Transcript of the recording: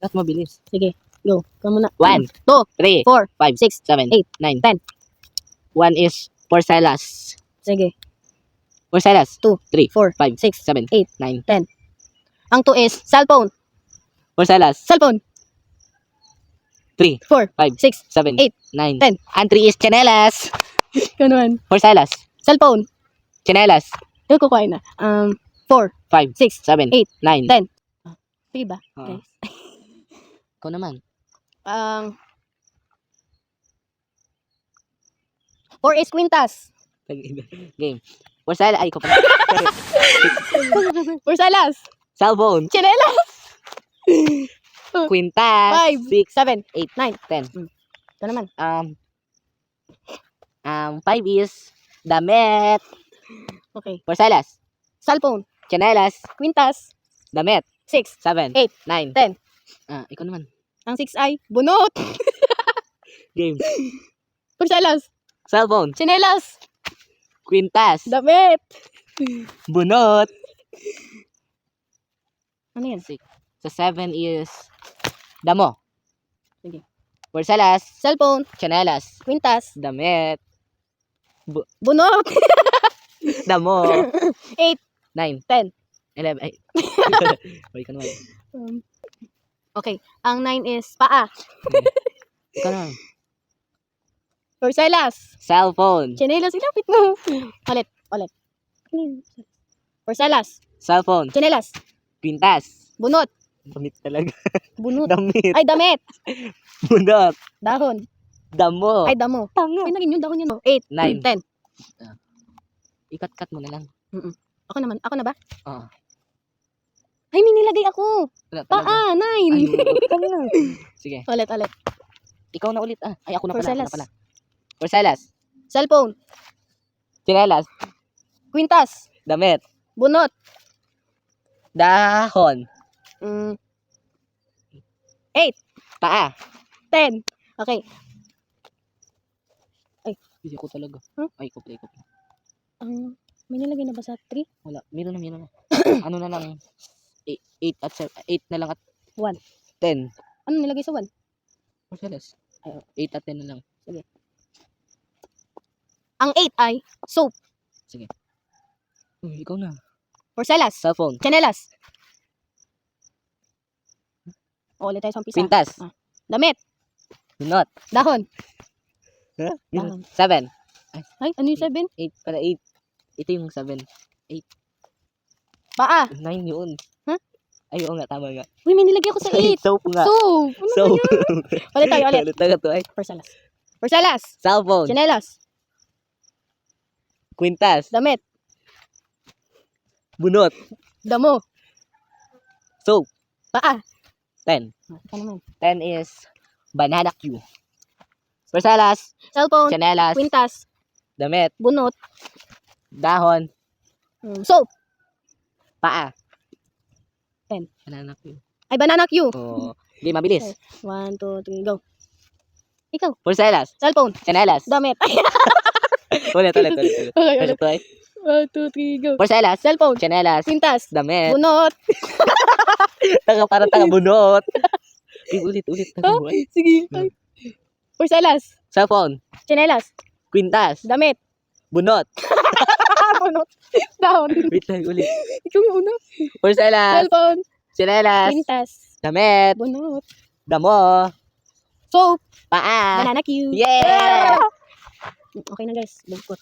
Dapat mabilis. Sige, go. Ikaw muna. 1, 2, 3, 4, 5, 6, 7, 8, 9, 10. 1 is Porcelas. Sige. Porcelas. 2, 3, 4, 5, 6, 7, 8, 9. 10. Ang 2 is cellphone. Porcelas. Cellphone. 3, 4, 5, 6, 7, 8, 9. 10. And 3 is Chanelas. Ikaw naman. Porcelas. Cellphone. Chanelas. Ikaw kukuhain na. 4, 5, 6, 7, 8, 9. 10. Sige ba, Oo. guys? Ikaw naman. 4 is quintas. Game. Porcelas. Ay, ikaw pala. Porcelas. Cellphone. Chinelas. Quintas. 5, 6, 7, 8, 9. 10. Ito naman. 5 is damit. Okay. Porcelas. Cellphone. Chanelas. Quintas. Damit. 6. 7, 8, 9. 10. Ikaw naman. Ang 6 ay bunot. Game. Porcelas. Cellphone. Chinelas. Quintas. Damit. Bunot. Ano yan? Sa 7 is damo. Sige. Porcelas. Cellphone. Chanelas. Quintas. Damit. Bunot. Damo. 8, 9. 10. 11. Ay. Wait ka naman. Okay. Ang 9 is paa. Ikaw naman. Porcelas. Cellphone. Chinelas. Ilapit mo. Ulit. Porcelas. Cellphone. Chinelas. Quintas. Bunot. Damit talaga. Bunot. Damit. Ay, damit. Bunot. Dahon. Damo. Ay, damo. Tanga. Ay, naging yung dahon yan. 8, 9. 10. Ikat-kat mo na lang. Ako naman. Ako na ba? Oo. Ay, may nilagay ako. Wala talaga. Paa, 9. Ayun. Sige. Ulit. Ikaw na ulit. Ay, ako na pala. Porcelas. Ako na pala. Porcelas. Cellphone. Chinelas. Quintas. Damit. Bunot. Dahon. 8, Paa. 10. Okay. Hindi ko talaga. Huh? Ay, ikaw pala. May nilagay na ba sa 3? Wala. Meron na. Ano na lang. 8 at 8 na lang at 1. 10. Ano nilagay sa 1? Porcelas. Ay, 8 at 10 na lang. Sige. Ang 8 ay soap. Sige. Uy, ikaw na. Porcelas. Cellphone. Chanelas. Ulit tayo sa umpisa. Quintas. Damit. Bunot. Dahon. Huh? Dahon. 7. Ay, ano yung 7? 8 para 8. Ito yung 7. Paa. 9 yun. Huh? Ay, oo nga. Tama nga. Uy, may nilagay ako sa 8. Soap nga. Soap. Ano Soap. ba yun? Ulit tayo, ulit. Ulit na to ay. Porcelas. Porcelas. Cellphone. Chanelas. Quintas. Damit. Bunot. Damo. Soap. Paa. 10. Ito naman. 10 is banana Q. Porcelas. Cellphone. Chanelas. Quintas. Damit. Bunot. Dahon. Soap. Paa. 10. Banana Q. Ay, banana Q. Oh. Hindi, mabilis. 1, 2, 3, go. Ikaw. Porcelas. Cellphone. Chanelas. Damit. Ulit. Okay, Ulit. ulit. 1, 2, 3, go. Porcelas. Cellphone. Chanelas. Quintas. Damit. Bunot. Parang bunot. Ulit. Sige. Porcelas. Cellphone. Chanelas. Quintas. Damit. Bunot. Bunot. Dahon. Wait lang, ulit. Ikaw yung una. Porcelas. Cellphone. Chanelas. Quintas. Damit. Bunot. Damo. Soap. Paa. Banana Q. Yeah! Okay na guys. Bugkot.